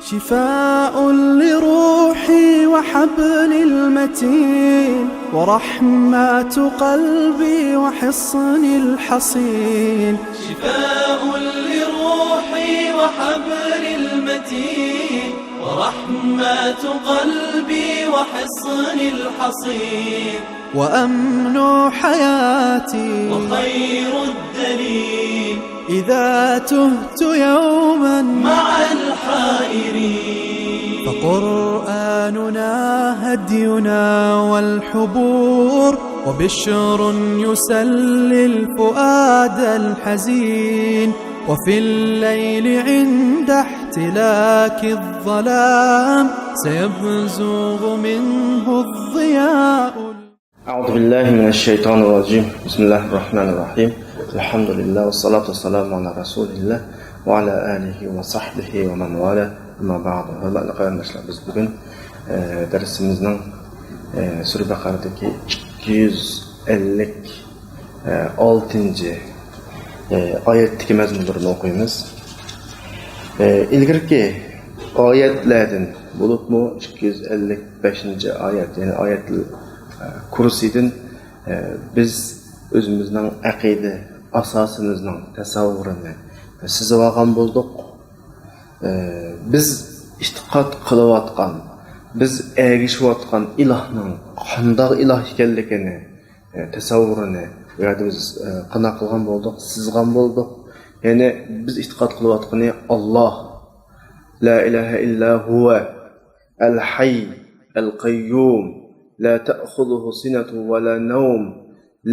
شفاء لروحي وحبل المتين ورحمة قلبي وحصن الحصين. شفاء لروحي وحبل المتين ورحمة قلبي وحصن الحصين. وأمن حياتي وخير الدليل إذا تهت يوما مع الحائرين. فقرآننا هدينا والحبور وبشر يسلي الفؤاد الحزين. وفي الليل عند احتلاك الظلام سيبزغ منه الضياء. أعوذ بالله من الشيطان الرجيم. بسم الله الرحمن الرحيم. الحمد لله والصلاة والسلام على رسول الله وعلى آله وصحبه ومن والاه. Amma ba'du. Hörmətli qardaşlar, biz bugün dərsimizin Sure Bəqərədəki 256-cı ayətdəki məzmunlarını oxuyumuz. İlgirki ayətlərdən bulubmu 255-ci ayət, yəni ayət-ül Kursi'dən biz özümüzün əqidə asasımızın təsavvurunu sizə vağan bulduq. Biz itiqad qılıvatqan, biz əgişivatqan ilahның qandaq ilah ikənligini təsavvurunu biz qına qılğan bolduq, sizğan bolduq. Yəni biz itiqad qılıvatqanı Allah la ilahe illa huve el-hayy el-qayyum la ta'khudhuhu sinatun ve la nawm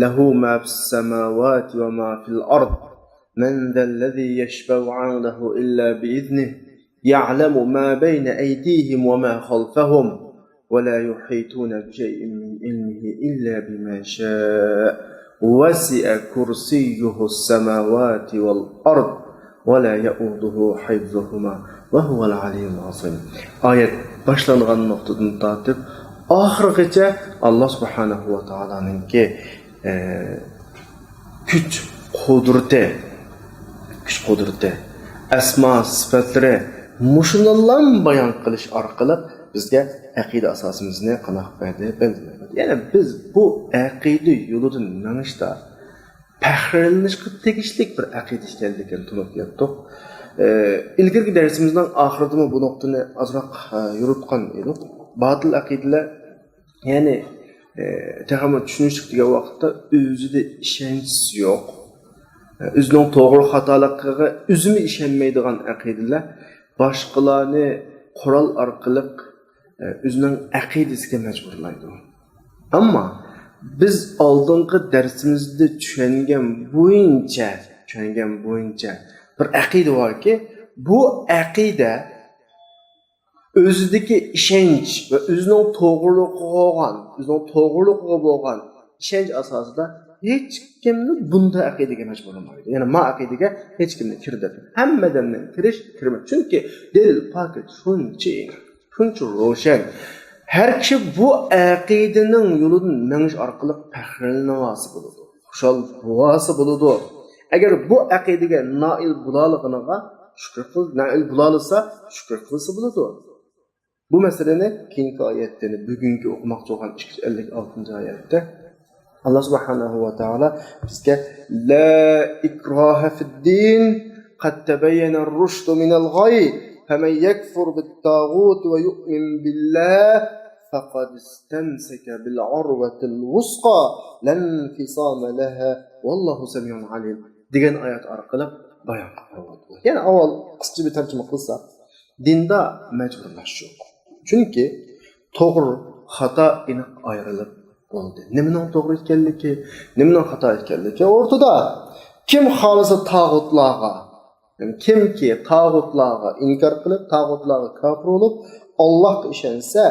lahu ma fis-semawati ve ma fil-ard. من ذا الذي يشفع عنده إلا بإذنه يعلم ما بين أيديهم وما خلفهم ولا يحيطون بشيء من علمه إلا بما شاء وسع كرسيه السماوات والأرض ولا يؤوده حفظهما وهو العلي العظيم. Ayet başlanğan noktadan tartib ahırıqca Allah subhanahu wa ta'ala'nın ki güç kudreti asma sifatları muşunallan bayan qilish orqali bizga aqida asosimizni qanaq berdi bildirdi. Yani biz bu aqida yo'lidan manishda faxrlanishga tegishlik bir aqida ekanligini tunib yetdik. İlgirki darsimizning oxirida bu nuqtani azroq yuritgan edik. Batil aqidalar, ya'ni texamot tushunishlik degan vaqtda o'zida ishonch yo'q. Özünün doğru xatalıqlığı özümü işenmeydiğen aqideler başqalarını kural arqılıq özünün aqidesiga mecburlaydı. Ama biz aldığınqı dersimizde düşüngen boyunca bir aqide var ki bu aqide özüdeki işenç ve özünün doğruluğu bolğan işenç asasında hiç kimni bunda aqidega mecburlamaydı. Yani ma aqidega hiç kimni kirdirdi. Hammadan kirmek. Çünkü delil paket şuncha roşan. Her kişi bu aqidenin yolunun meniş arqılı faxrlanavası buludu. Xuşal buası buludu. Eğer bu aqidega nail bulalığına şükür qılsa, nail bulalsa şükür qılsa buludu. Bu meseleni keyingi ayetlerini bugünkü okumakta olan 256. ayette Allah subhanahu wa ta'ala bizga la ikraha fid-din qad tabayyana ar-rushd min al-ghay faman yakfur bit-taghut ve yu'min billah faqad istamsaka bil-urwatil wusqa lan fisama laha wallahu samiun alim degan oyat orqali bayon qildi. Yani avval qisqa bir tarjima qilsak, dinda majburlash yo'q. Chunki to'g'ri, xato aniq ayrilib oldu. Nimaning to'g'ri ekanligi, nimaning xato ekanligi o'rtada. Kim xolisa tağutlarga, yani kimki tağutlarga inkar qilib, tağutlarga kafir bo'lib, Allohga ishonsa,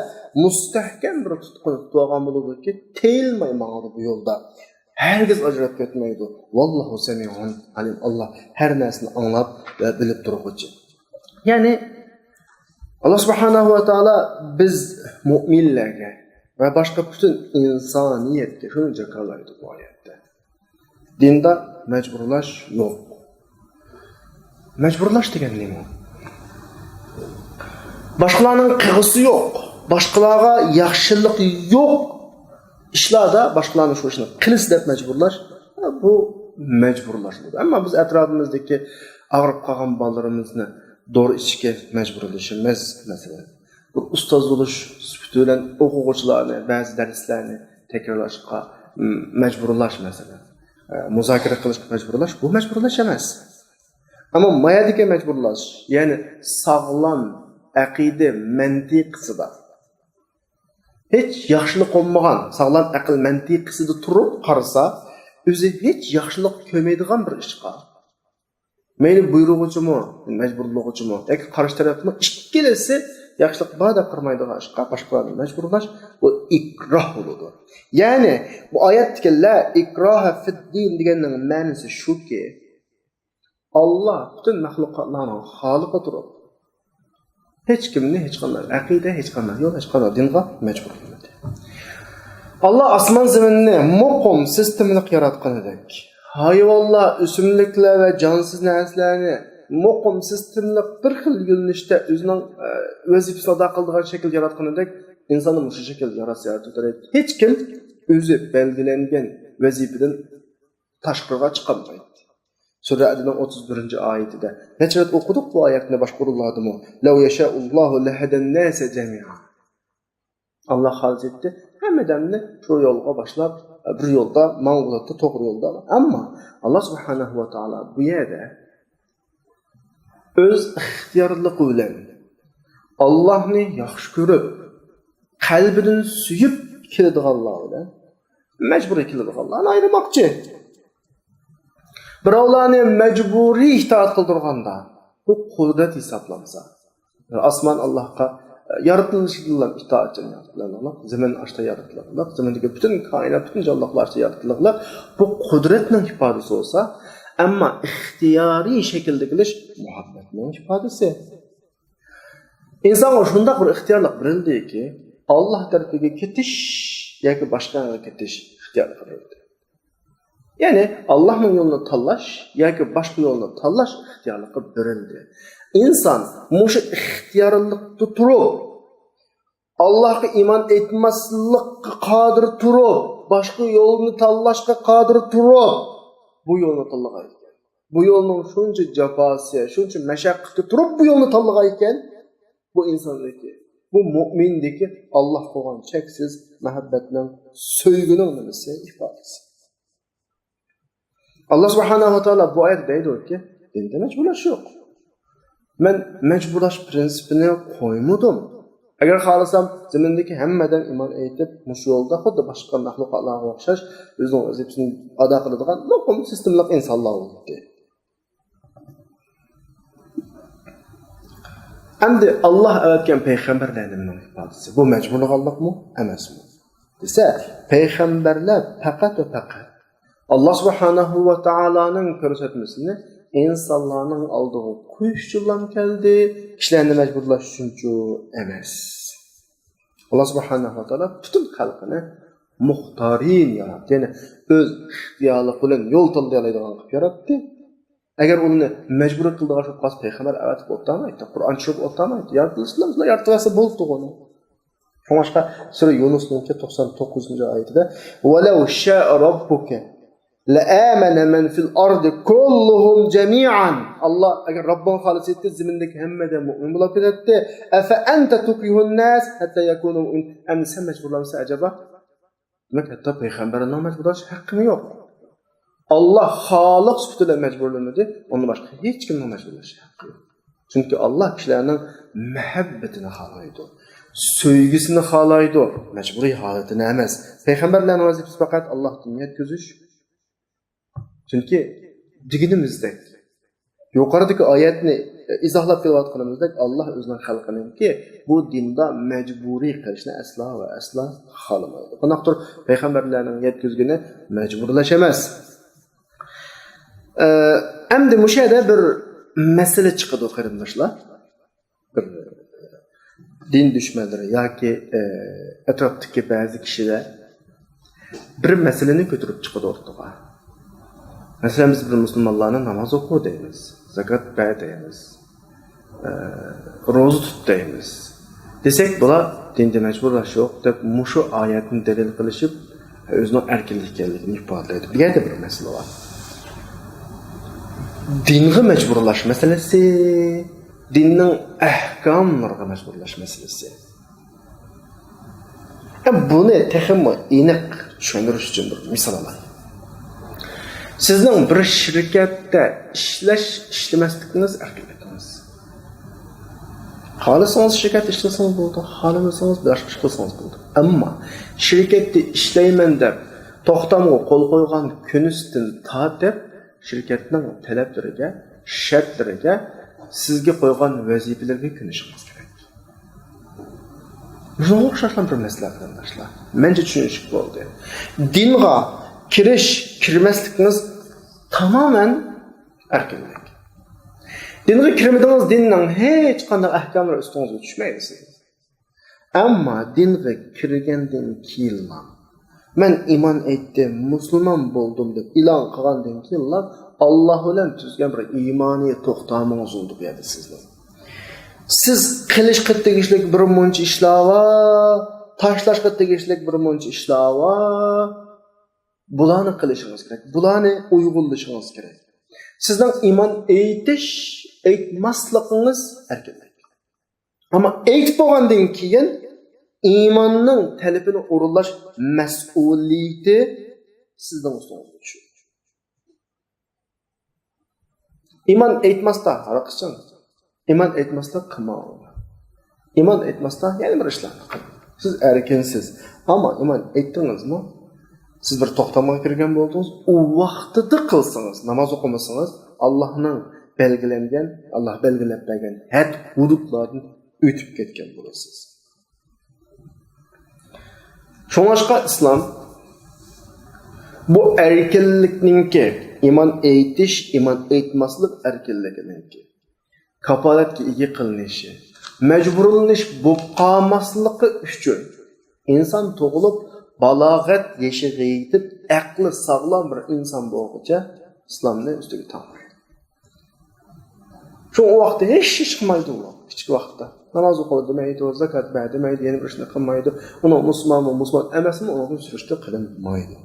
mustahkam bir tutqun tutgan bo'ladi, teyilmay mağdı bu yo'lda. Herkes ajrab ketmaydi. Vallahu samiun alim. Allah her narsani anlab ve bilib turuvchi. Yani Allah subhanahu wa ta'ala biz mu'minlarga ve başka bütün insaniyetke şunu cakalaydı bu ayette. Dinde mecburlaş yok. Mecburlaş degen nima? Başqalarının qığısı yo'q, başqalarga yaxshilik yo'q ishlarda başqalarını shu ishni qilish deb majburlash, bu majburlash. Ammo biz atrofimizdagi og'rib qolgan bolalarimizni dori ichishga majburlashimiz masalan. Bu ustoz bo'lish sifati bilan o'quvchilarni ba'zi darslarni takrorlashga majburlash masalan. Muzokara qilishga majburlash, bu majburlash emas. Ammo mayadagi majburlash, ya'ni sog'lom aqida mantiqisida hech yaxshilik olmagan, sog'lom aql mantiqisida turib qarasa, o'zi hech yaxshilik ko'maydigan bir ishqa. Mayli buyrug'uchimi, majburlovchimi, yoki qarshi tarafni ikkilasi yaxshilik ba'da qilmaydigan ishqa boshqalarni majburlash, bu ikroh bo'ladi. Ya'ni bu oyatdagi la ikroha fid din deganning ma'nosi shuki, Allah bütün mahluqotlarning xoliqi turib, hech kimni hech qanday aqida, hech qanday yo'l, hech qanday dinga majbur qilmadi. Allah osmon zaminni muqim sistemini yaratganidek, hayvonlar, o'simliklar va jonsiz narsalarni muqim sistemli bir xil yo'nalishda o'zining vazifasini ado qiladigan shaklda yaratganidek, insonni shu shaklda yaratsa, hech kim o'zi belgilangan vazifadan tashqariga chiqolmaydi. Sura Ad'ning 31-oyatida necharat o'qidik bu oyatni boshqaruladimi? Law yasha'ullohu lahadan-nasa jami'an. Allah xolis etdi, hammadanni shu yo'lga boshlab, bir yo'lda, ma'lumotda to'g'ri yo'lda. Ammo Alloh subhanahu va taolo bu yerda o'z ixtiyorligi bilan Allohni yaxshi ko'rib, qalbidan suyib keladiganlar bilan majbur etiladiganlarni ayirmoqchi. Birovlarni majburiy itoat qildirganda bu qudrat hisoblansa, osmon Allohga yaratilishdan itoatchilar bilan zamin ashta yaratiladi. Zamindagi butun koinot, butun jonliqlar ashta yaratiladi. Bu qudratning ifodasi bo'lsa, ammo ixtiyoriy shaklda qilish muhabbatning ifodasi. Insonga shunday bir ixtiyorlik berildiki, Alloh tarafiga ketish yoki boshqaga ketish ixtiyor qiladi. Yani Allah'ın yolunu tanlash yoki boshqa yo'lni tanlash ixtiyorligi berildi. İnsan mushu ixtiyorlikda turib, Allohga iymon etmaslikka qodir turib, boshqa yo'lni tanlashga qodir turib, bu yo'lni tanlagan ekan. Bu yo'lning shuncha jafosi, shuncha mashaqqati turib bu yo'lni tanlagan ekan, bu insondagi, bu mu'mindagi Alloh qo'ygan cheksiz muhabbatning, so'yguning nimasi ifodasi. Allah subhanahu wa ta'ala bu ayet deydi ki, dinde mecburlaş yok. Ben mecburlaş prensipini koymadım. Eğer xalasam zemindeki hemmeden iman etip, muş yolda xuddi başka mahlukatlarga o'xshash o'zining vazifasini ado qiladigan muqim sistemlik insonlar bo'ldi. Endi Allah avatgan payg'ambarlarning ifodasi bu mecburluqmi, emasmi? Desa, payg'ambarlar faqat va faqat Allah subhanahu wa ta'ala'nın ko'rsatmasini insonlarning oldiga qo'yish uchun keldi, kishilarni majburlash uchun emas. Allah subhanahu wa ta'ala butun xalqini muxtorin yaratdi, ya'ni o'z ixtiyori bilan yo'l tanlaydigan qilib yaratdi. Agar uni majbur qildigan shu qas payg'ambar avatib o'tmaydi, Qur'on tushib o'tmaydi, yaratishlar yaratsa bo'ldi uni. Boshqa sura Yunusning 99-oyatida "Va law sha'a robbuka لآمن من في الأرض كلهم جميعا." Allah agar Rabbon xolis etdi, zimindagi hammadan mu'min bo'lib ketdi. Afa anta tukrihun nas hatta yakunu mu'min. Endi sen majburlansa acaba? Demak, hatto payg'ambarning majburlash haqqi yo'q. Allah xoliq sifatida majburlanadi, undan boshqa hech kimning majburlash haqqi yo'q. Chunki Allah kishilarning muhabbatini xohlaydi, sevgisini xohlaydi, majburiy holatini emas. Payg'ambarlarning vazifasi faqat Allohdan yetkazish. Çünkü diginimizde yukarıdaki ayetini izohlab kelayotganimizda Allah o'zining xalqininki bu dinda majburiy qilishni aslo va aslo xohlamaydi. Qanaqdir payg'ambarlarning yetkazgani majburlash emas. Endi o'sha yerda bir masala chiqadi qarindoshlar. Bir din dushmanlari yoki atrofdagi ba'zi kishilar bir masalani ko'tarib chiqadi o'rtaga. Mesela biz bir Müslümanların namaz oku deyimiz, zakat ver deyimiz, rozu tut deyimiz. desek bular dinde mecburlaş yok deb muşu ayetini delil qilishib o'zining erkinlik ekanligini ifodalaydi. Bu yerda bir masala bor. Dinga mecburlash masalasi, dinning ahkomlariga mecburlash masalasi. Buni texmo aniq tushundirish uchun bir misol olaylik. Sizning bir shirkatda ishlamasligingiz erkinligingiz. Xohlasangiz shirkatda ishlasangiz bo'ldi, xohlamasangiz boshqa ish qilsangiz bo'ldi. Ammo shirkatda ishlayman deb to'xtamga qo'l qo'ygan kunisdan tortib shirkatning talablariga, shartlariga, sizga qo'ygan vazifalarga ko'nishingiz kerak. Bunga o'xshagan bir masala qarindoshlar. Menga tushunish bo'ldi. Dinga kirmasligingiz tamoman erkinlik. Dinga kirmadingiz, dinning hech qanday ahkomlari ustingizga tushmaydi siz. Ammo dinga kirgandan keyin men iymon etdim, musulmon bo'ldim deb e'lon qilgandan keyin Alloh bilan tuzgan bir iymoniy to'xtamingiz bo'ldi bu yerda sizlar. Siz qilishga tegishli bir muncha ishlar va tashlashga tegishli bir muncha ishlar va bularni qilishingiz kerak. Bularni uyg'unlashingiz kerak. Sizning iymon aytmasligingiz erkinlik. Ammo aytib bo'lgandan keyin iymonning talabini o'rinlash mas'uliyati sizning ustingizga tushadi. Iymon aytmasda haraqishsin. Iymon aytmasda qilmang. Iymon aytmasda yana bir ishlarni qiling. Siz erkinsiz. Ammo iymon aytdingizmi? Siz bir to'xtamga kirgan bo'ldingiz, u vaqtida qilsangiz, namoz o'qimasangiz, Allohning belgilangan, Alloh belgilab bergan had hududlardan o'tib ketgan bo'lasiz. Şoňaşqa islom bu erkinlikninki, iymon aytish, iymon aytmaslik erkinliginiki, kapolatga ega qilinishi, majburlanish bo'lib qolmasligi uchun inson tug'ilib balog'at yoshiga yetib aqli sog'lom bir inson bo'lguncha islomni ustiga tanlaydi. Shu vaqtda hech ish qilmaydi u. Kichik vaqtda namoz o'qimaydi, zakat bermaydi, yana bir ishni qilmaydi. Uni musulmon emasmi, uni surishti qilinmaydi.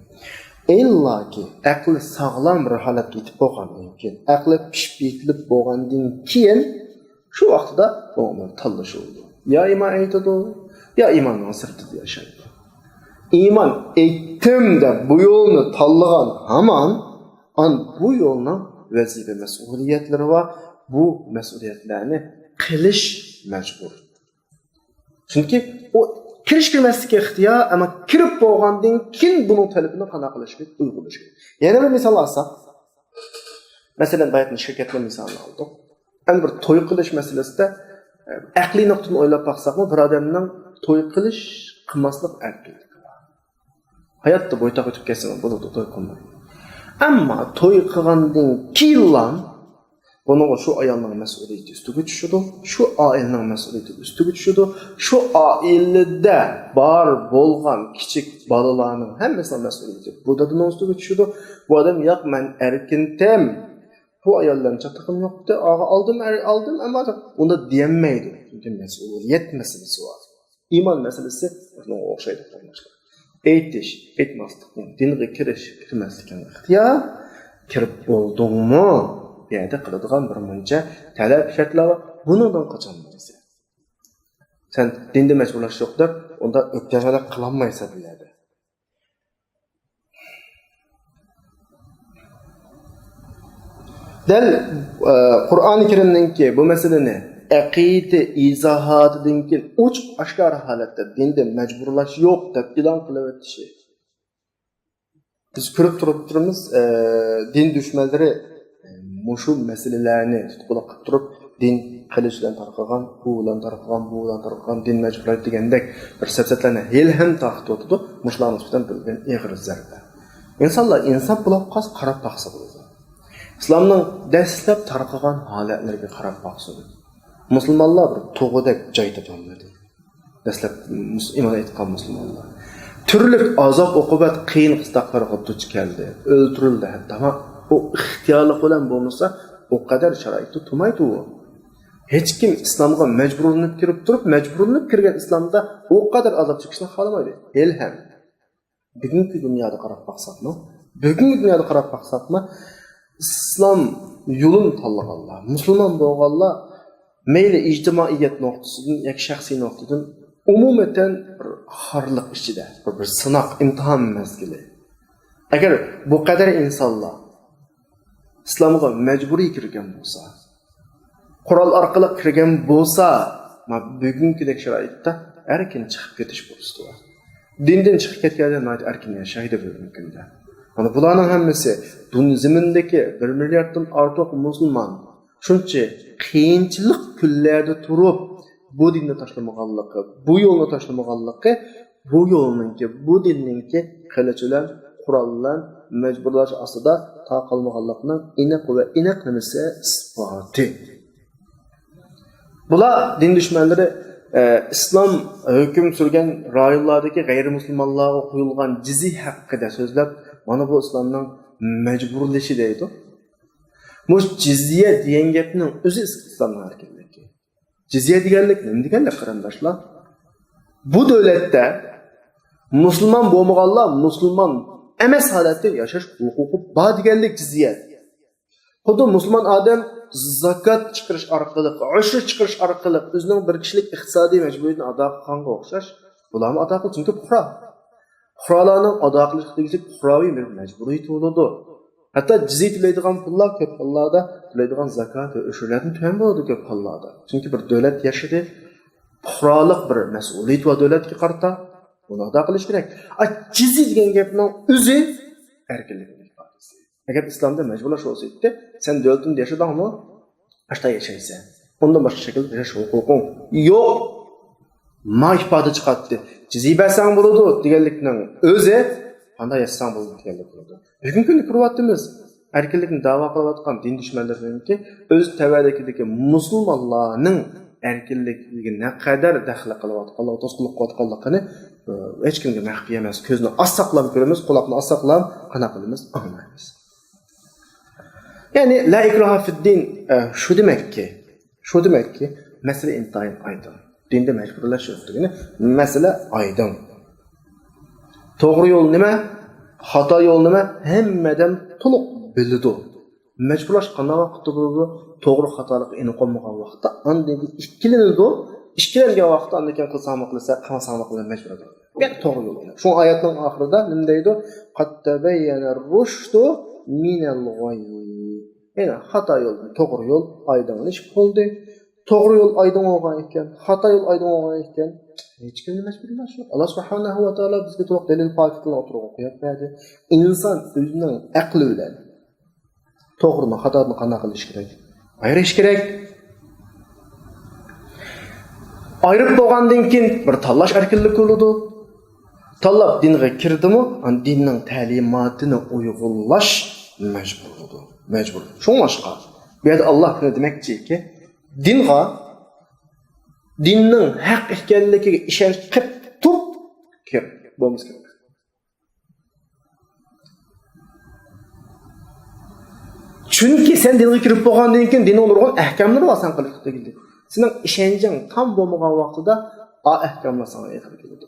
Illaki aqli sog'lom bir holatga yetib bo'lgandan keyin, aqli pishib yetilib bo'lgandan keyin shu vaqtda o'g'li tanlash bo'ldi. Ya iymon aytadi, ya iymonning sirtida yashaydi. Iymon aytdim deb bu yo'lni tanlagan hamon bu yo'lning vazifa mas'uliyatlari va bu mas'uliyatlarni qilish majbur. Chunki o kirishmaslikka ixtiyor, ammo kirib bo'lgandan keyin buning talabini qana qilishga uyg'unlash kerak. Yana bir misol olsak, masalan, baytni shirkatlar misolini oldik. Ana bir to'y qilish masalasida aqliy nuqtadan o'ylab baxsaqmi, bir odamning to'y qilish, qilmaslik erkinligi bor. Hayotda bo'ytoq o'tib ketsa bo'ladi, to'y qilmaydi. Ammo to'y qilgandan keyin bunun şu ayolning mas'uliyati ustiga tushadi, şu oilaning mas'uliyati ustiga tushadi, şu oilada bor bo'lgan kichik bolalarning hammasining mas'uliyati bu dadning ustiga tushadi. Bu odam yo'q, men erkindim. Bu ayollarning chaqig'im yo'qdi, aldım ammo unda demaydi. Chunki mas'uliyat masalasi bor. Iymon masalasi bunga o'xshaydi qardoshlar. Aytish, aytmaslik, dinga kirish, kirmaslikning ixtiyor, kirib bo'ldingmi? Yerda qiladigan bir muncha talab shartlar va bundan qochonmaysan. Sen dinda mas'ullash yo'q deb, unda o'tkazmalar qilolmaysan biladi. Dal Qur'oni Karimninki bu masalani aqida izohotidan keyin ochiq oshkor holatda dinda majburlash yo'q deb e'lon qilib o'tishi. Biz ko'rib turibmiz, din dushmanlari mushu masalalarni tutqulab turib din qilish bilan tarqagan, bu bilan tarqagan din majburiyat degandek bir safsatlarni ham taqib o'tdi. Mushlarni ustidan bilgan eg'ir zarba. İnsanlar inson bo'lib qarab taqsa bo'ladi. Islomning dastlab tarqagan holatlarga qarab baqsin. Musulmonlar bir to'g'idek joy topolmadi. Dastlab iymon etgan musulmonlar turli azob uqubat qiyin qistoqlarga duch keldi, o'ldirildi hatto. O ixtiyorlik bilan bo'lmasa, o kadar sharoitni tutmaydi u. hech kim islomga majburlanib kirib turib, majburlanib kirgan islomda o qadar azob chekishni xohlamaydi. Ham bugungi dunyoda qarab baqsaqmi, islom yo'lini tanlaganlar, musulmon bo'lganlar mayli ijtimoiyat nuqtasidan yoki shaxsiy nuqtadan umumatan xorliq ichida bir sinoq imtihon mazgili. Agar bu qadar insonlar islomga majburiy kirgan bo'lsa, Qur'on orqali kirgan bo'lsa, bugünkidek sharoitda erkin chiqib ketish bo'lsa, dindan chiqib ketganlar erkin yashaydi bugungi kunda. Mana bularning hammasi dunyo zimindagi 1 milliarddan ortiq musulmon shuncha qiyinchilik kunlarda turib bu dinni tashlamaganligi, bu yo'lni tashlamaganligi, bu yo'lninki, bu dinninki qilich bilan, Qur'on bilan majburlash ostida taqalmaganlikning aniq va aniq nimasi isboti. Bular din düşmanları İslam hüküm sürgen rayonlardaki gayrimüslimlarga qo'yilgan jizi haqida so'zlab, mana bu İslamning majburlashi deydi. Mush jizya degan gapning o'zi İslamning erkinligi. Jizya deganlik nima deganlar qarindoshlar? Bu davlatda musulmon bo'lmaganlar musulmon emas holatda yashash huquqi bor deganlik jizya. Xuddi musulmon odam zakat chiqarish orqali, ushur chiqarish orqali o'zining bir kishilik iqtisodiy majburiyatini ado qilganga o'xshash, bularni ado qilish chunki fuqarolarning ado qilishga fuqaroviy bir majburiyat bo'ladi. Hatto jizya to'laydigan pullar ko'p hollarda to'laydigan zakat va ushurlardan tuam bo'ladi ko'p hollarda. Chunki bir davlat yashidi, fuqarolik bir mas'uliyat va davlatga qarata buni ado qilish kerak. Jizya degan gapning o'zi erkinlik. Agar islomda majburlash bo'lsa, sen davlatda yashadingmi? Ashta yashaysan. Undan boshqa shaklda yashash huquqing yo'q. Ma ifoda chiqadi. Jizya bersang bo'ladi deganlikning o'zi qanday yashasang bo'ladi deganlik bo'ladi. Bugungi kunda ko'ryapmiz, erkinlikni da'vo qilayotgan din dushmanlarininki o'z tavadikidagi musulmonlarning erkinligiga naqadar daxl qilayotganlar, to'sqinlik qilayotganligini hech kimga maxfiy emas. Ko'zni as-saqlab ko'ramiz, quloqni as-saqlab qanaqilamiz anlaymiz. Yani la ikraha fid-din şu demek ki mesele intayin aydın. Dinde mecburlaş yo'qligini mesele aydın. To'g'ri yo'l nima, xato yo'l nima hammadan to'liq biladi. Mecburlash qanday vaqtda bo'ladi? To'g'ri xatolik aniq qolmagan vaqtda andan ikkilanadi. Ikkilangan vaqtda andan keyin qilsam qilsa mecbur bo'ladi. Bu to'g'ri yo'l. Shu oyatning oxirida nima deydi? Qad tabayyana ar-rushdu minal g'oy. Yani xato yo'l, to'g'ri yo'l aydinlashib qoldi. To'g'ri yo'l aydin bo'lgan ekan, xato yo'l aydin bo'lgan ekan, hech kimni majburlash yo'q. Alloh subhanahu va taolo bizga to'liq dalil faktlarni o'tirib qo'yib berdi. Inson o'zining aqli bilan to'g'rini, xatoni qanday qilish kerak? Ayirish kerak. Ayirib bo'lgandan keyin bir tanlash erkinlik bo'ladi. Tanlab dinga kirdimi, dinning ta'limotini uyg'unlash majbur bo'ladi. Mecbur. Şun başka. Bu yerda Allah ne demekçi ki dinning haq ekanligiga ishonch qilib turib kirib bo'lmasa kerak. Chunki sen dinga kirib bo'lgandan keyin dinning nurg'un ahkomlari va san qilib tegildi. Sening ishonching tam bo'lmagan vaqtida ahkomlar sana yaqin keladi.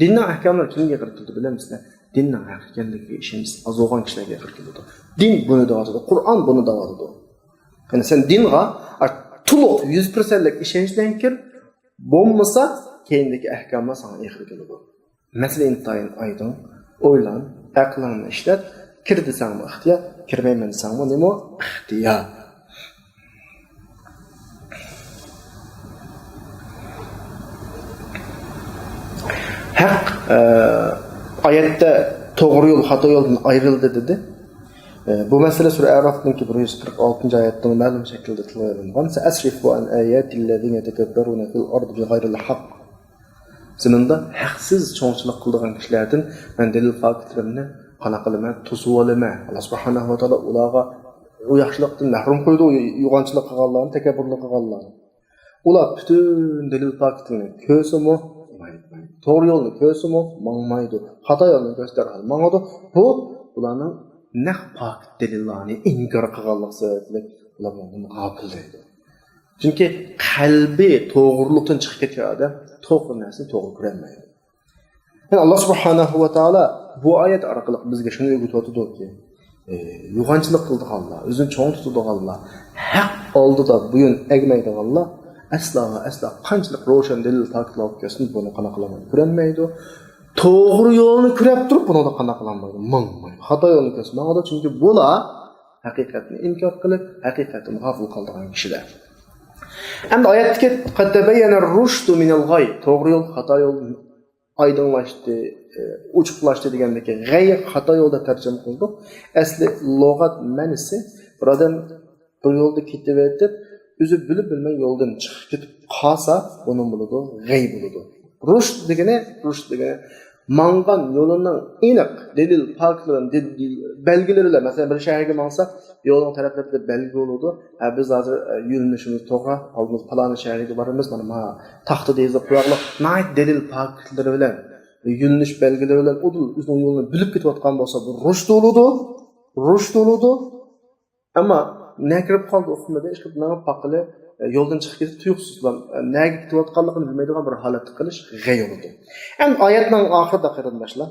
Dinning ahkomlari kimga yaqin keladi bilamizmi? Dinning haq ekanligiga ishonch azog'an kishilarga yaqin keladi. Din buni da'vatadi, Qur'on buni da'vatadi. Yani sen dinga to'liq 100%lik ishonchdan kir, bo'lmasa keyindagi ahkomlar sana yaqin keladi. Masala intayin aydin, o'ylan, aqlingni ishlat, kir desangmi ixtiyor, kirmayman desangmi nima ixtiyor. Haq oyatda to'g'ri yo'l, xato yo'ldan ayrildi dedi. Bu mesele Sure Araf'taki 146. ayette ma'lum şekilde tillangan. Sa'asrifu an ayatillaziina yetekabbaruna fil ardi bighayri al-haq. Ziminde haqsiz çoğunçılık kıldığın kişilerden ben delil fakirlerini qana qilma, to'sib olma. Allah subhanahu va taolo ularga u yaxshilikdan mahrum qo'ydi, yo'g'onchilik qilganlarni, takabburlik qilganlarni. Ular bütün delil fakirlerini ko'rsimi, to'g'ri yo'lni ko'rsimi, mangmaydi. Xato yo'lni ko'rsatib olmaydi. Bu ularning naq pak delillarni inkor qilganlik sababli ularni muqobil deydi. Çünki qalbi to'g'rilikdan chiqib ketgan odam to'g'ri narsani to'g'ri ko'rolmaydi. Yani Allah subhanahu va taolo bu oyat orqali bizga shuni o'rgatyaptiki, yo'g'onchilik qildiganlar, o'zini cho'ng tutadiganlar, haq oldida bo'yin egmaydiganlar asla qanchalik ro'shan dalil ta'kidlab kelsin, buni qana qilmaydi, ko'rolmaydi. To'g'ri yo'lni ko'rib turib, buni qana qilmaydi. Mangmaydi. Xato yo'lni ko'rsa, chunki bular haqiqatni inkor qilib, haqiqatni g'afil qildigan kishilar. Endi oyatga qatabayyana rushdu minal g'ay, to'g'ri yo'l, xato yo'l aydınlaştı, uçuklaştı degandeki g'ay xato yo'lda tarjima qildik. Asli lug'at ma'nosi bir odam bir yo'lda ketaverib, o'zi bilib bilmay yo'ldan chiqib ketib qolsa, uning bo'ladi g'ay bo'ladi. Rushd degani mangan yo'lining aniq dalil faktlardan belgileri ile mesela bir shaharga mangsa yo'lning taraflarida belgi bo'ladi. Biz hozir yo'lnishimiz to'g'ri, oldimiz falan shaharga boramiz, mana taxtada yozib qo'yaqlar. Nayt dalil faktlari bilan yo'lnish belgilari bilan o'zing yo'lni bilib ketayotgan bo'lsa, bu rushd bo'ladi. Ammo ne kirib qoldi o'qimada, ishqib nima paqili yo'ldan chiqib ketib tuyuqsizlar, nega ketayotganligini bilmaydigan bir holatni qilish g'ay bo'ladi. Endi oyatning oxirida qarindoshlar,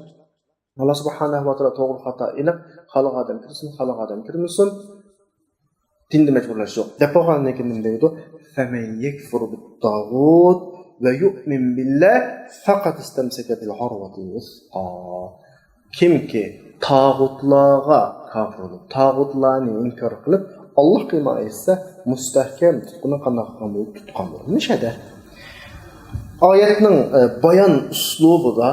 Allah subhanahu va taolo to'g'ri xato aniq, xalq odam kirsin, xalq odam kirmasin, dinni majburlash yo'q. Deb qo'ygandan keyin deydi, "Faman yakfur bit-taghut va yu'min billah faqat istamsaka bil harwatil wusqa." Kimki tağutlarga kafir olup, tağutlarni inkar qilib, Allah qiyma etse mustahkem tutqunu qanaqan bo'lib tutqan bo'ladi. Nishada? Oyatning bayon uslubi da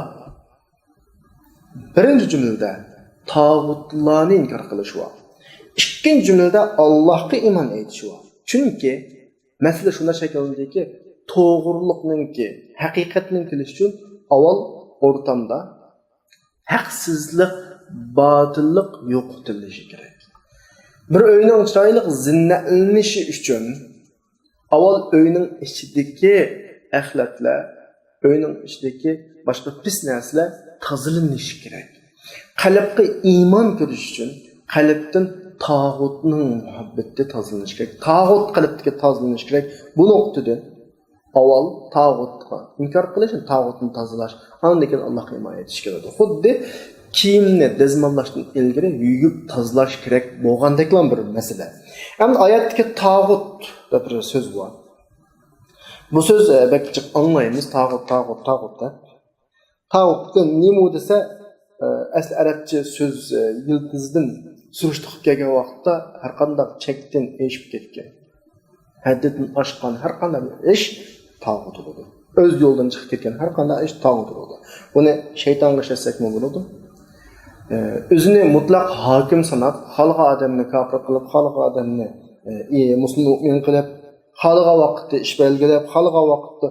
birinchi jumlada tağutlarni inkar qilish va ikkinchi jumlada Allohga iymon etish va. Chunki masala shunda shakllandiki, to'g'riliqninki, haqiqatning kelishi uchun avval o'rtamda haqsizlik, botillik yo'qotilishi kerak. Bir öyning chiroyli zinnatlanishi uchun avval öyning ichidagi axlatlar, öyning ichidagi boshqa pis narsalar tozalanishi kerak. Qalbga iymon kirish uchun qalbdan tağutning muhabbati tozalanishi kerak. Tağut qalbga tozalanishi kerak. Bu nuqtada avval tağutga inkor qilish, tağutni tozalash, undan keyin Allohga iymon etish kerak. Xuddi kiyimni dazmollashdan ilgari yuyib tozalash kerak bo'lgandeklan bir masala. Endi oyatdagi tağut deb bir so'z bor. Bu so'z bakchiq anlaymiz, tağut da. Tağutga nima desa, asli arabcha so'z yiltizdan surishtirib kelgan vaqtda har qanday chekdan eshib ketgan, haddidan oshgan har qanday ish tağut bo'ladi. O'z yo'ldan chiqib ketgan har qanday ish tağut bo'ladi. Buni shaytonga ishlasakmi bo'ladi? Özünü mutlaq hakim sanab, xalq odamni kafir qilib, xalq odamni musulmon mu'min qilib, xalq vaqtda ish belgilab, xalq vaqtda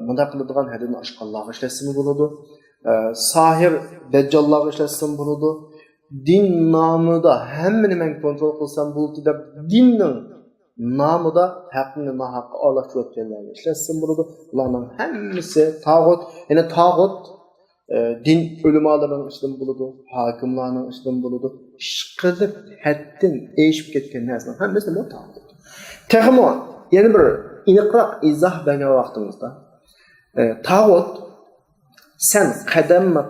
bunda qiladigan hadini oshqonlarga ishlasimi bo'ladi. Sahir, dajjollarga ishlasimi bo'ladi. Din nomida hammani men kontrol qilsam bo'ladi deb dinning nomida haqni nohaqqa olashayotganlarga ishlasimi bo'ladi. Ularning hammasi tağut. Ya'ni tağut din ölümalarının işlem buludu, hakimlarının işlem buludu. Şıkırdık, haddin eşip ketken neresinden hemmesi bu tağut. Tehimo, yeni bir iniqraq izah bergen vaqtimizda, tağut, sen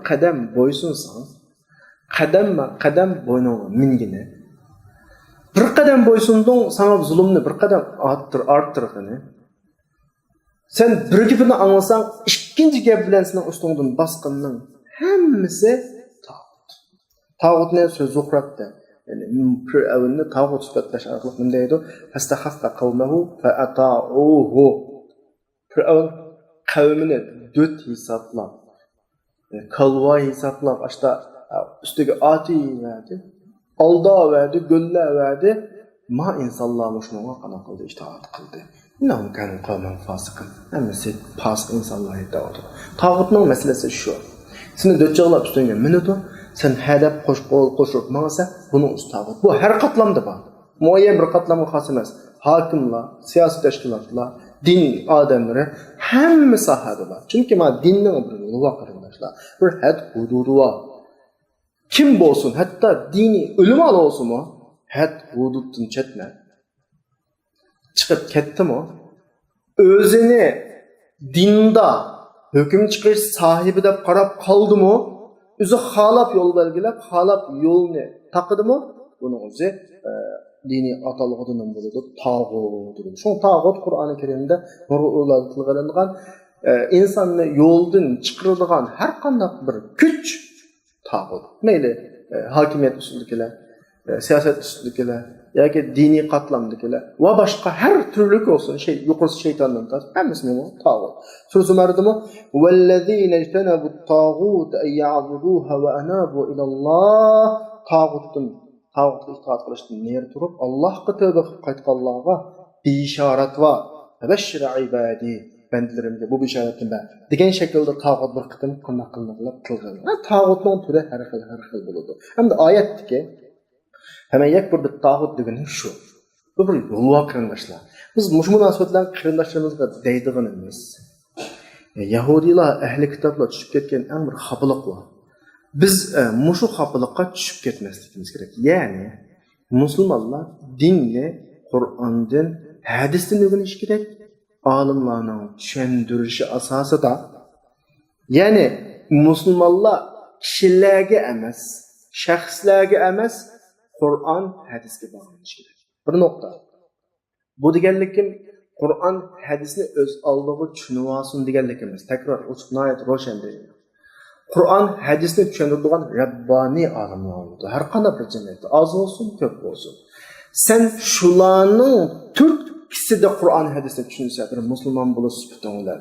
qadam boysunsan, qadam boynuna mingini, bir qadam boysundun, sana zulümni bir qadam arttırgını, sen bir gapini anlasan, ikinci gap bilan sening ustingdan bosqinning hammasi tağut. Tağut ne söz uqrabda. Yani Fir'avnni tağut sifatlash orqali nima deydi? Fastakhaffa qawmahu fa ata'uhu. Fir'avn qavmini döt hisoblab, kalva hisoblab, ashta ustiga ati verdi, alda verdi, gölla verdi. Ma insonlar shunga qana qildi, itoat qildi. İnanın kanun qavman fasıqın. Həmmisi fasıq insanlar iddiadır. Tağutның meselesi şu. Seni dötçağılap üstünge minutu, sen hədəb qoşup mağasa, bunun üstü tağut. Bu her katlamda var. Muayyen bir katlamı xas emas. Hakimler, siyasi teşkilatlar, din adamları, həmmi sahədə var. Çünkü dinnin bir yolu var qarındaşlar. Bir həd hududu var. Kim bolsun, hatta dini ölüm alı olsun mu, həd hududun çetmə. Çıkıp ketdi mi? özünü dinda hüküm çıkış sahibi de qarab kaldı mı? Özü halap yol belgilep, halap yolunu takıdı mı? Bunun özü dini atalığıdan buludu, tağut. Şu tağut Kur'an-ı Kerim'de nurullah insanı yoldan çıkarılan her kandak bir güç tağut. Meyli hakimiyet üstündekiler, siyaset üstündekiler, ya ki dini katlamdakiler ve başka her türlük olsun yukarısı şeytandan tas. Hemisi mi bu? Tağut. Sözü merdi mi? وَالَّذ۪ينَ اجْتَنَبُوا الطَّاغُوتَ اَنْ يَعْبُدُوهَا وَاَنَابُوا اِلَى اللّٰهِ Tağut'a itaat kılıştın neyir turup Allah'a tövbe kaytqallağa bişaret va tebeşşir ibadi bendilerimde bu bişaretin ben degen şekilde tağut bir kıtım kılmakıllıqlar kılgın. Tağutun türü her xil buludu. Hem de ayet ki hemen yakbir bir tağut degeni şu. Bu bir yolva kırındaşlar. Biz muş münasebetler kırındaşlarımızga deydiğimiz Yahudiler ehli kitaplar düşüp ketken en bir xapılık var. Biz muşu xapılıqqa düşüp ketmesligimiz gerek. Yani Müslümanlar dinni Kur'an'dan, hadisden öğreniş gerek. Alimlarning tushuntirişi asosida. Yani Müslümanlar kişilerge emas, şahslarga emas, Kur'an hadisga bağlanish gerek. Bir nokta. Bu deganlikim Kur'an hadisni öz aldığı tushunib olsin deganlik emas. Tekrar ochiq noyat ro'shan deydi. Kur'an hadisni tushuntiradigan Rabbani olimlar bo'ldi. Har qanday bir jamiyatda oz bo'lsin, ko'p bo'lsin. Sen shularning turtkisida Kur'an hadisni tushunsa, bir musulmon bo'lish sifatinglar.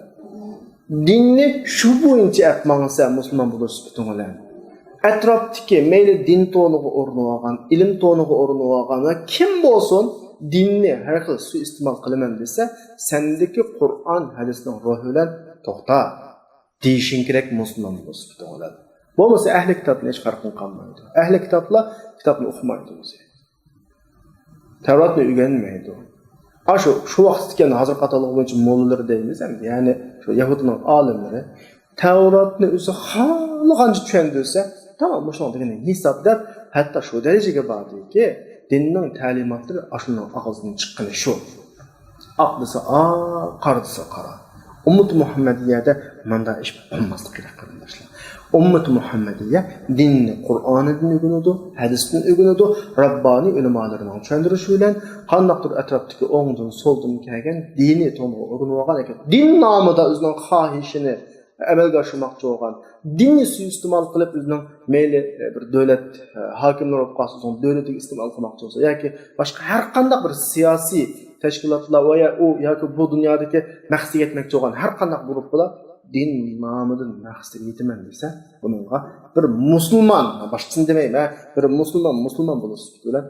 Dinni shu bo'yicha aytmangsa, musulmon bo'lish sifatinglar. Atrofdagi mayli din to'niga o'rnab olgan, ilm to'niga o'rnab olgan va kim bo'lsin dinni har xil suiiste'mol qilaman desa, sendagi Kur'an hadisning ruhi bilan to'xta. Deyişin gerek Müslüman bo'lib bo'ladi. Bo'lmasa ahli kitobning hech farqi qolmaydi. Ahli kitoblar kitobni o'qimaydi o'zi. Tavratni o'rganmaydi. Shu vaqtdagi hozir qatorliq bo'yicha mo'llalar deymiz ham, ya'ni shu Yahudining olimlari Tavratni o'zi xohlagancha tushundirsa, tamam, bu shunday degan hisob deb hatto shu darajaga bordiki, dinning ta'limotlari ashuning og'zidan chiqqani shu. Oq desa oq, qora desa qora. Ummet Muhammediyye'de manda iş olmazdı gerek arkadaşlar. Ummet Muhammediyye dinni Kur'an'ın ögünüdü, hadisinin ögünüdü, Rabbani ulemalarının çöndürüşüyle qandaqdır etraftaki oğundun soldun kelgen dini tonuğu ögünüvagan eken. Din namıda özünün xahişini amelga aşırmakçı olgan, dinni suiiste'mol qilib özünün meyli bir devlet hakimler olup qalsa, devleti iste'mol qilmakçı olsa, yoki boshqa har qandaq bir siyasi teşkilatlar veya o yoki bu dünyadaki maqsad yetmekçi olan her qandaq gruplar din namıdan maqsad yetmen desa, bununla bir Müslüman, başkasını demeyim, bir Müslüman bulursa bilen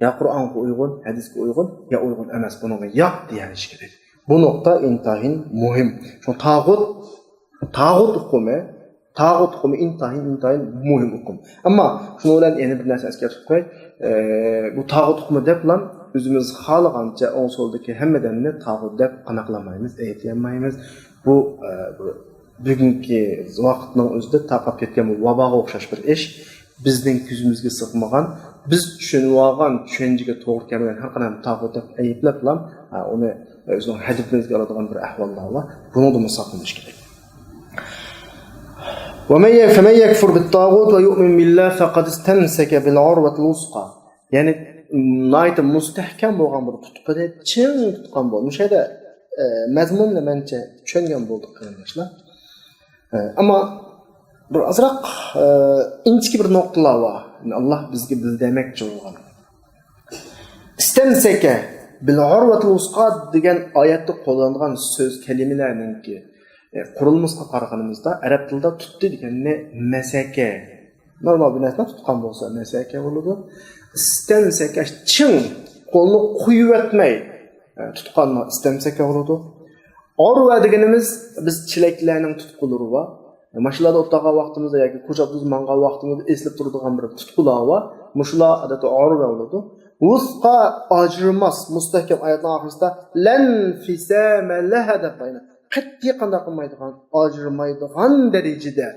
ya Kur'an'a uygun, hadis'e uygun, ya uygun emas, bununla yap diyen iş gerek. Bu nokta intahin muhim. Şu tağut hukumi intahin muhim hukum. Ama şunu olan yeni bir narsa esker tutmayın. Bu tağut hukumi dep lan özümüz xalagancha on soldaki hemmedenini tağut dep qanaqlamaymiz, aytmaymiz. Bu bugungi vaqtning o'zida taqab ketgan bu vaboga o'xshash bir ish. Bizning ko'zimizga sig'magan, biz tushunib olgan tushunchaga to'g'ri kelmagan har qanday tağut deb ayblab lan uni o'zining hadifimizga oladigan bir ahvollar bor. Buni saqlanish kerak. فمن يكفر بالطاغوت ويؤمن بالله فقد استمسك بالعروة الوثقى. Yani nayta mustahkam bo'lgan bir tutqida chin tutgan bo'ldi. O'shada mazmunni mencha tushungan bo'ldik qardoshlar. Ammo bir azroq inchki bir nuqtalar bor. Alloh bizga bildirmoqchi bo'lgan. Istamsaka bil urvatil wusqa degan oyatda qo'llanilgan so'z kalimalarninki qurilmasga qaraganimizda arab tilida tutdi deganni masaka. Normal bir narsa tutgan bo'lsa masaka bo'ladi. İstemseke çın kolunu koyup etmeyi tutkanlar istemseke olurdu. Arva degenimiz biz çileklerinin tutkuları var. Maşallah otağa vaktimizde ya ki koşaptız manga vaktimizde eslip durduğun bir tutkular var. Maşallah adeti arva olurdu. Vusqa acırmaz mustahkem ayetler ahirinde len fisame leha dep ayna. Qat'iy qanday qilmaydigan, acırmaydigan derecede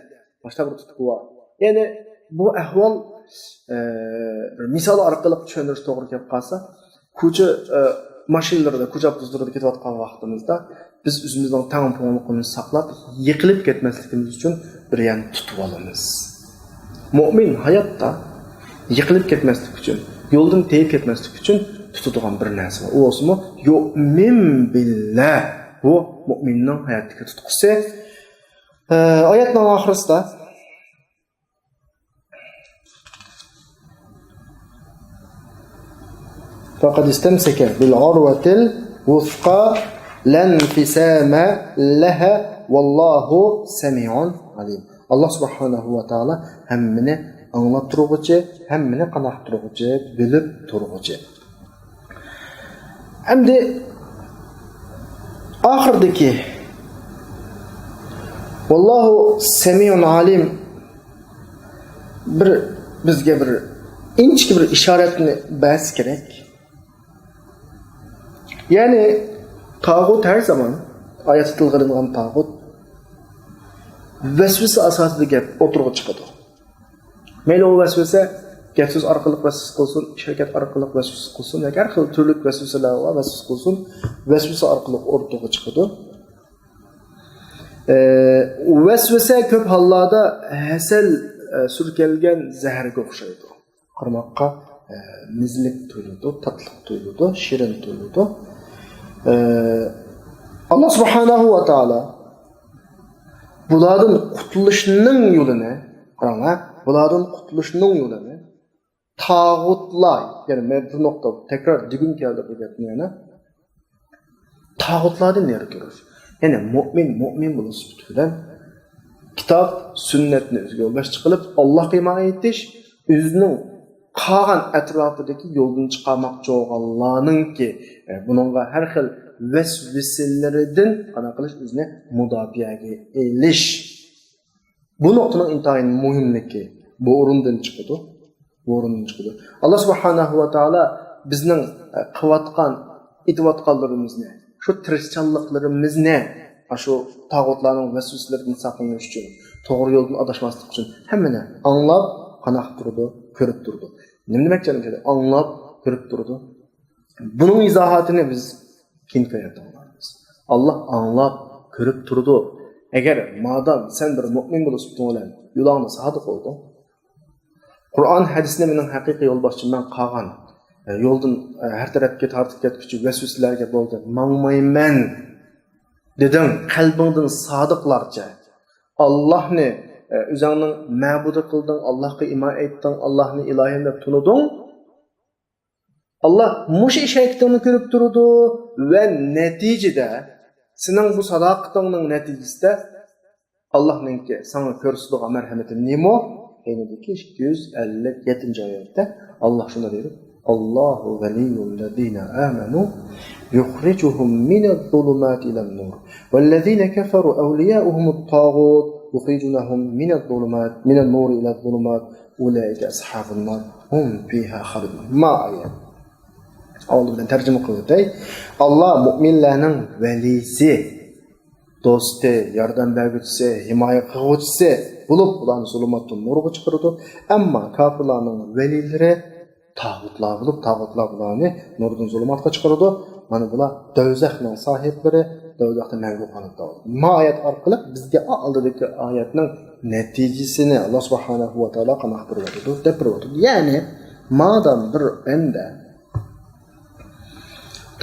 başta bir tutku var. Yani bu ahval misal orqali tushundirish to'g'ri kelib qolsa, ko'cha mashinalarda ko'chab tuzdirib ketayotgan vaqtimizda biz o'zimizning tangpunligimizni saqlab, yiqilib ketmasligimiz uchun bir yan tutib olamiz. Mu'min hayotda yiqilib ketmaslik uchun, yo'ldan teyib ketmaslik uchun tutadigan bir narsa bor. U o'smi yu'min billah. Bu mu'minning hayotdagi tutqusi. Oyatning oxirisida faqad istamsaka bil urwatil wusqa lan fisama laha wallahu samiun alim. Allah subhanahu wa taala hammani anglab turg'uchi, hammani qanaq turg'uchi, bilib turg'uchi. Endi oxirdagi wallahu samiun alim bir bizga bir inchki bir ishoratni bas kerak. Ya'ni tağut her zaman ayatda tilg'irilgan tağut vasvasa asosida gap o'tirg'i chiqadi. Mayli u vasvasa gap so'z orqali vasvasa qilsin, shirkat orqali vasvasa qilsin, yoki har xil turli vasvasalar va vasvasa qilsin, vasvasa orqali o'rtaga chiqadi. Vasvasa ko'p hollarda hasal surkalgan zaharga o'xshaydi. Qarmoqqa mizlik tuyuladi, tatliq tuyuladi, shirin tuyuladi. Allah subhanahu wa ta'ala bulardan qutulishning yo'lini, qarang, bulardan qutulishning yo'lini tağutlar, ya'ni men bu nokta tekrar digim keldi bu gapni yana. Tağutlardan neri ko'rish. Ya'ni mu'min bo'lsa bilan kitob, sunnatni o'ziga yo'lbash qilib, Allohga imoat etish, o'zining qolgan atrofidagi yo'ldan chiqarmoqchi bo'lganlarningki, buningga har xil vasvasalaridan qana qilish, o'zini mudofiaga elish. Bu nuqtaning intayin muhimligi bu o'rindan chiqadi. Allah subhanahu wa taala bizning etayotganlarimizni, shu tirishchanliklarimizni, shu tağutlarning vasvasalaridan saqlanish uchun, to'g'ri yo'ldan adashmaslik uchun hammani anglab, qanaq turdi, ko'rib turdi. Nima demak ekan? Anglab, ko'rib turdi. Buning izohatini biz keyin ko'ramiz. Allah anglab, ko'rib turdi. Agar madam sen bir mu'min bo'lsang, yo'lingni sodiq bo'lding. Qur'on hadisni mening haqiqiy yo'lboshchimdan qolgan, yo'ldan har tarafga tortib ketuvchi vasvasalarga bo'ldi. Mangmayman dedim, qalbingdan sodiqlarcha. Allohni o'zingning ma'budi qilding, Allohga imoat etding, Allohni ilohim deb tunuding. Allah mush ishaktingni ko'rib turdi va natijada sening bu sadoqatingning natijasida Allohningki sana ko'rsatgan marhamati nima? Eynidagi 257-oyatda Allah shunda deydi: Allohu valiyul ladina amanu yukhrijuhum minadh-dhulumati ilan-nur wal-ladina kafaru awliya'uhumut-taghut yukhrijunahum minan-nur ila-adh-dhulumat ulaika ashabun-nar hum fiha khalidun. Ma'ayat. Oldindan tarjima qildim. Allah mu'minlarning valisi, do'sti, yordam beruvchisi, himoya qiluvchisi bo'lib, ularni zulmatdan nurga chiqaradi. Ammo kofirlarning valilari tağutlar bo'lib, tağutlar ularni nurdan zulmatga chiqaradi. Mana bular do'zaxning sohiblari, do'zaxda mangu qoladi. Ma'ayat orqali bizga oldidagi oyatning natijasini Allah subhanahu va taolo qanaqtiradi deb turadi. Ya'ni, madam bir enda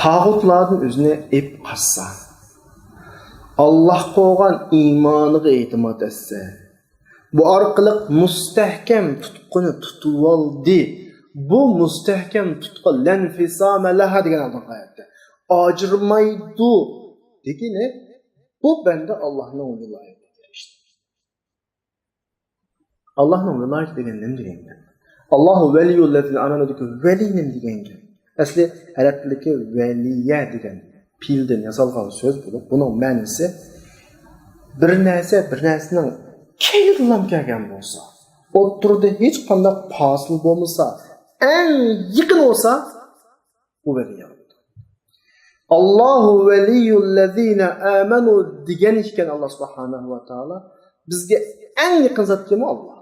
tağutlardan o'zini ep qassa, Allah qo'ygan iymoniga e'timod etsa, bu orqali mustahkam tutquni tutib oldi. Bu mustahkam tutqu lan fisama laha degan oyatda ajirmaydi degani bu benda Allohning viloyatiga kirishdi. Allohning viloyati degan nima deganda? Allohu valiyul ladina amanu valinin deganga. Asli arab tilidagi valiya degan pildan yasalgan so'z bo'lib, buning ma'nosi bir narsaning keldilam kelgan bo'lsa, o'tirdi hech qanday fasil bo'lmasa, eng yaqin bo'lsa, bu valiya. Allohu valiyul ladina amanu degan ekan Alloh subhanahu va taolo bizga eng yaqin zot kim? Alloh.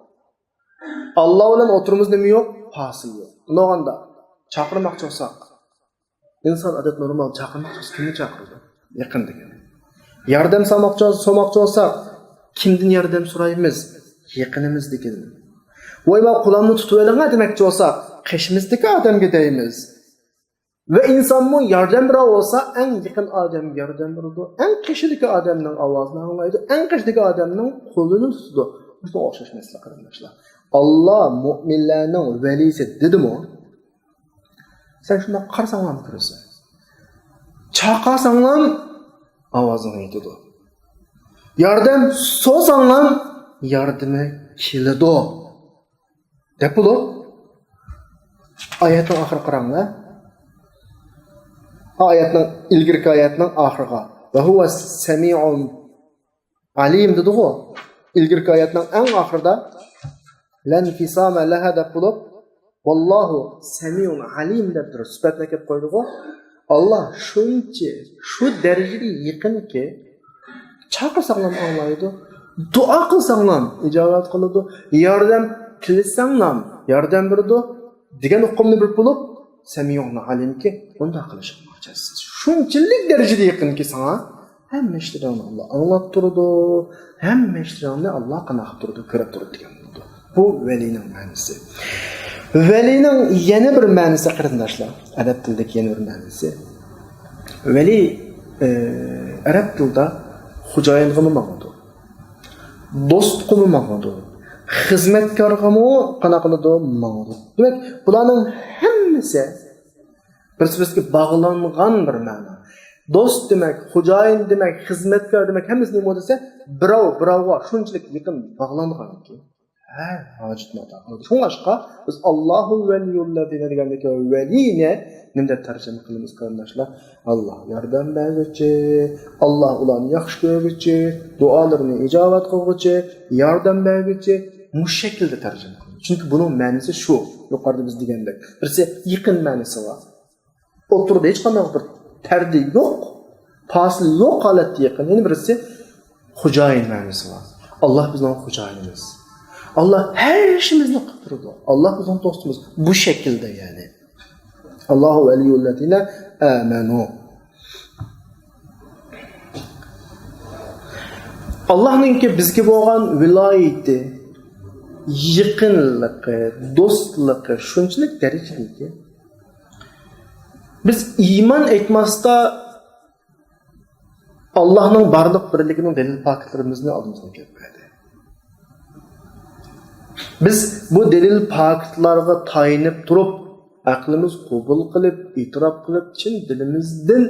Alloh bilan o'tirimiz nima yo'q? Fasil yo'q. Unog'anda chaqirmoqchi bo'lsak, İnsan adet normal çakırmak olsa kimni çakırdı? Yakın degen. Yardım somoqchi olsak, kimden yardım so'raymiz? Yaqinimizdeki. Voyma qulamni tutib olanga demekçi olsak, qishimizdagi odamga deymiz. Ve insanın yardım bira olsa en yakın adam yardım biradı. En qishidagi odamning ovozini anglaydi, en qishidagi odamning qo'lini tutadi. Bu o'xshash masala qarindoshlar. Allah mu'minlarning velisi dedimi? Sen shunda qarsanglar ko'rasan. Chaqasanglar ovozini aytadi. Yardım so'sanglar yardımı keladi. Dep bo'lib oyatning oxiri qaranglar. Oyatning ilgirki oyatning oxiriga va huwa sami'un alim dedi-ku. İlgirki oyatning eng oxirida lan fisama laha deb bo'lib vallohu sami'un alim deb turib sifatni kelib qo'ydi-ku. Allah shuncha shu darajaga yaqinki chaqirsanlar anglaydi. Dua qilsanglar ijobat qiladi. Yordam tilsanglar yordam beradi degan hukmni bir bo'lib sami'un alimki unda qilishmoqchisiz. Shunchalik darajada yaqinki sana hamma ishlarni Allah anglab turadi, hamma ishlarni Allah qanaq turadi, ko'rib turadi degan bo'ldi. Bu velining ma'nosi. Velining yana bir ma'nosi qarindoshlar, arab tilidagi yana bir ma'nosi. Veli arab tilida xo'jayin qilmag'udi. Do'st qilmag'udi. Xizmatkorgami qanaqa qiladi ma'nosi. Demak, bularning hammasi bir-biriga bog'langan bir ma'no. Do'st demak, xo'jayin demak, xizmatkor demak, hammasi nima bo'lsa, birovga shunchalik yaqin bog'langanki, hojatni ato qiladi. Shunga biz Allohu valiyullazina degandek valiyni nima deb tarjima qilamiz qarindoshlar? Allah yordam beruvchi, Allah ularni yaxshi ko'ruvchi, duolarini ijobat qiluvchi, yordam beruvchi mushakilda tarjima qilamiz. Chunki buning ma'nosi shu. Yuqorida biz degandek, birisi yaqin ma'nosi bor. O'tirdi hech qanday bir tardi yo'q, fasli yo'q holatda yaqin. Yana birisi xo'jayin ma'nosi bor. Allah bizning xo'jayinimiz. Allah her işimizni qilib turadi. Allah bizning do'stimiz. Bu shaklda ya'ni. Allohu valiyullazina amanu. Allah'ningki bizga bo'lgan viloyati, yaqinligi, do'stligi shunchalik darajadaki biz iman etmasda Allah'ның barliq birligining dalil faktlarimizni oldimizga keltiradi. Biz bu delil faktlarga tayinib turib, aqlimiz qabul qilib, e'tirof qilib, chin dilimizdan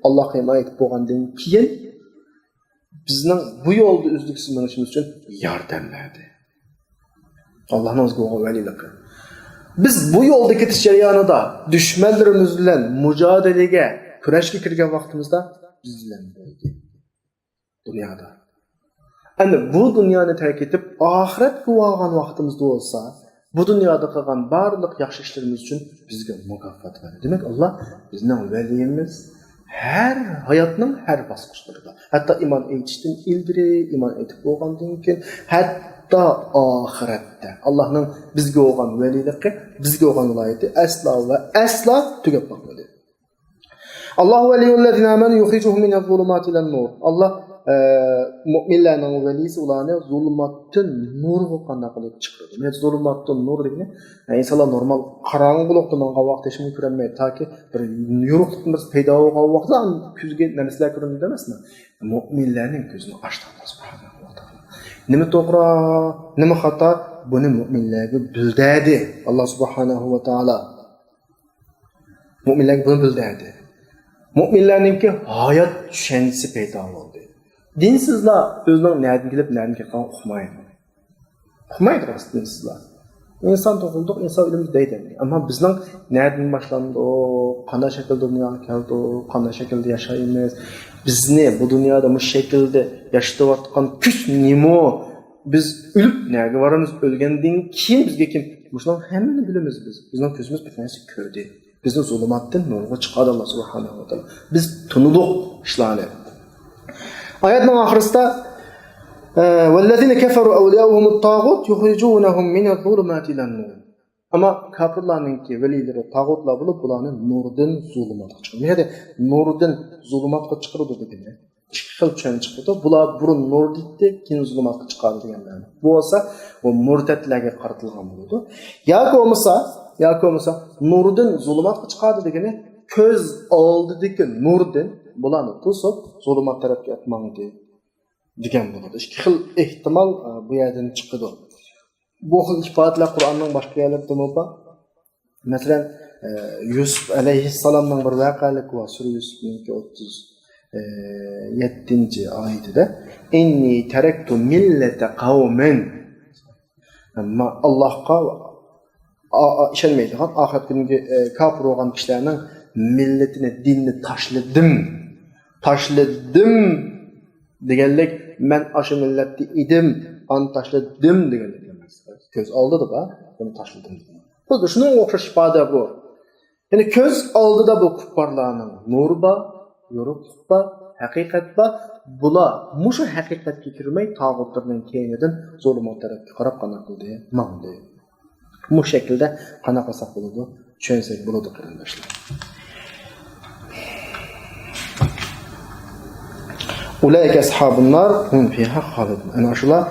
Allohga imoat bo'lgandan keyin bizning bu yo'lda uzluksiz minishimiz uchun yordam berdi. Allohning o'ziga valiligi. Biz bu yo'lda ketish jarayonida dushmanlarimiz bilan mujodalaga, kurashga kirgan vaqtimizda biz bilan bo'ldi. Dunyoda. Endi bu dunyoni tark etib, oxiratga borgan vaqtimizda bo'lsa, bu dunyoda qilgan barliq yaxshi ishlarimiz uchun bizga mukofot beradi. Demak, Alloh bizning valiyimiz her hayotning har bosqichlarida, hatto iymon etishdan ilgari, iymon etib bo'lgandan keyin, hatto oxiratda Allohning bizga bo'lgan valiligi, bizga bo'lgan viloyati aslo va aslo tugab qolmaydi. Allohu valiyullazina amanu yukhrijuhum minaz-zulumati ilan-nur. Allah mu'minlarning valisi ularni zulmatdan nurga qanday qilib chiqaradi. Men zulmatdan nur degani, insonlar normal qorong'ulikda menga vaqt yashashni ko'rmaydi, toki bir yorug'likimiz paydo bo'lgan vaqtda ko'zga narsalar ko'rinadi emasmi? Mu'minlarning ko'zini ochdi Alloh subhanahu va taolo. Nima to'g'ri, nima xato, buni mu'minlarga bildirdi Alloh subhanahu va taolo. Mu'minlarga buni bildirdi. Mu'minlarningki hayot tushunchasi paydo bo'ldi. Dinsizlar o'zining nereden kelib, nereden ketgan uqmaydi. Uqmaydi rostdan dinsizlar. İnsan tug'ildik, inson o'limiz deydi. Ammo bizning nereden boshlandi, qanday shaklda dunyoga keldi, qanday shaklda yashaymiz, bizni bu dunyoda bu shaklda yashayotgan kuch nima? Biz o'lib nerga boramiz, o'lgandan keyin bizga kim? Bularning hammani bilamiz biz. Bizning ko'zimiz bir narsa ko'rdi. Bizni zulmatdan nurga chiqardi Alloh subhanahu va taolo. Biz tunudiq ishlarni. Oyatning oxirisida وَالَّذِينَ كَفَرُوا أَوْلِيَاؤُهُمُ الطَّاغُوتُ يُخْرِجُونَهُم مِّنَ الظُّلُمَاتِ إِلَى النُّورِ. Ama kafirlarninki velileri tağutlar bulup bularni nurdan zulmatga chiqardi. Yani nurdan zulmatga chiqardi degani. İki xil tushun chiqdi. Bular burun nur deydi, keyin zulmatga chiqardi deganlar. Bu bo'lsa, o murtatlarga qaratilgan bo'ladi. Yoki bo'lmasa nurdan zulmatga chiqardi degani ko'z oldidagi nurdan bularni to'sib zulmat tarafga atmangdi degan bo'ladi. İki xil ehtimol bu yerdan chiqadi. Bu xil ifodalar Qur'onning boshqa yerlarida bo'lsa, masalan, Yusuf alayhissalomning bir voqealigi bor. Sura Yusufning 37-oyatida inni taraktu millata qawmin amma Allohga ishonmaydigan oxirat kuniga kafir bo'lgan kishilarning millatini, dinni tashladim deganlik men o'sha millatda edim, an tashladim deganlik emas. Ko'z oldida da buni tashladim. Bu shuning o'xshash ifoda bu. Ya'ni ko'z oldida bu kuffarlarning nuri bor, yo'riqlik bor, haqiqat bor. Bular mushu haqiqatga kirmay tog'utlarning keynidan zulmat tarafga qarab qana qildi, mangdi. Bu shaklda qana qilsak bo'ladi, tushunsak bo'ladi qarindoshlar. Ulayka ashabun nar hum fiha khalidun. Ana shular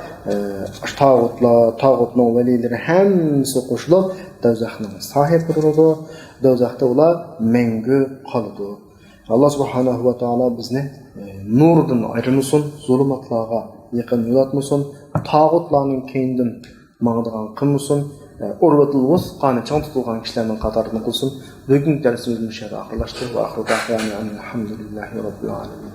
tağutning velileri hammasi qo'shilib do'zaxning sohibi bo'ladi. Do'zaxda ular mangu qoladi. Allah subhanahu va taolo bizni nurdan ayirmasin, zulmatlarga yaqin yo'latmasin, tağutlarning keynidan mangdigan qilmasin, urvatul vusqani chang tutilgan kishilarning qatoridan qilsin. Bugungi darsimizni shara oxirlashtirib, va oxirida alhamdulillahi robbil alamin.